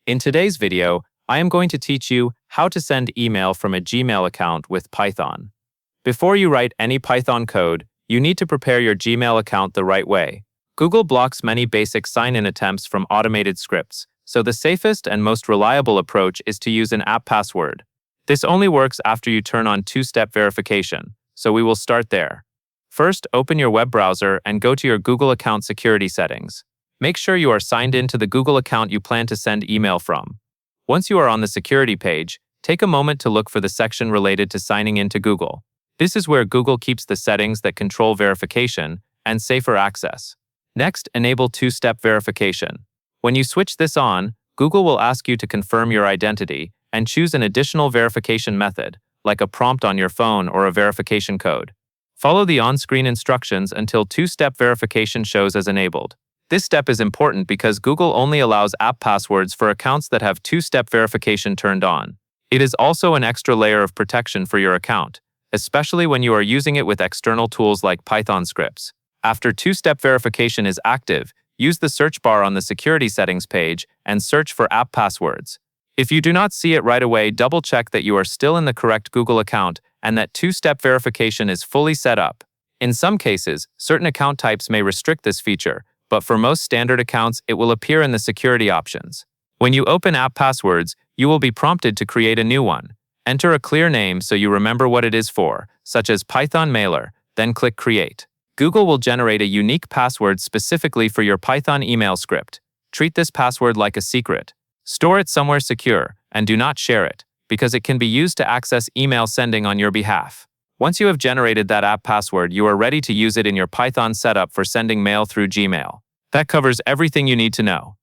In today's video, I am going to teach you how to send email from a Gmail account with Python. Before you write any Python code, you need to prepare your Gmail account the right way. Google blocks many basic sign-in attempts from automated scripts, so the safest and most reliable approach is to use an app password. This only works after you turn on two-step verification, so we will start there. First, open your web browser and go to your Google account security settings. Make sure you are signed in to the Google account you plan to send email from. Once you are on the security page, take a moment to look for the section related to signing in to Google. This is where Google keeps the settings that control verification and safer access. Next, enable two-step verification. When you switch this on, Google will ask you to confirm your identity and choose an additional verification method, like a prompt on your phone or a verification code. Follow the on-screen instructions until two-step verification shows as enabled. This step is important because Google only allows app passwords for accounts that have two-step verification turned on. It is also an extra layer of protection for your account, especially when you are using it with external tools like Python scripts. After two-step verification is active, use the search bar on the security settings page and search for app passwords. If you do not see it right away, double-check that you are still in the correct Google account and that two-step verification is fully set up. In some cases, certain account types may restrict this feature, but for most standard accounts, it will appear in the security options. When you open app passwords, you will be prompted to create a new one. Enter a clear name so you remember what it is for, such as Python Mailer, then click Create. Google will generate a unique password specifically for your Python email script. Treat this password like a secret. Store it somewhere secure, and do not share it, because it can be used to access email sending on your behalf. Once you have generated that app password, you are ready to use it in your Python setup for sending mail through Gmail. That covers everything you need to know.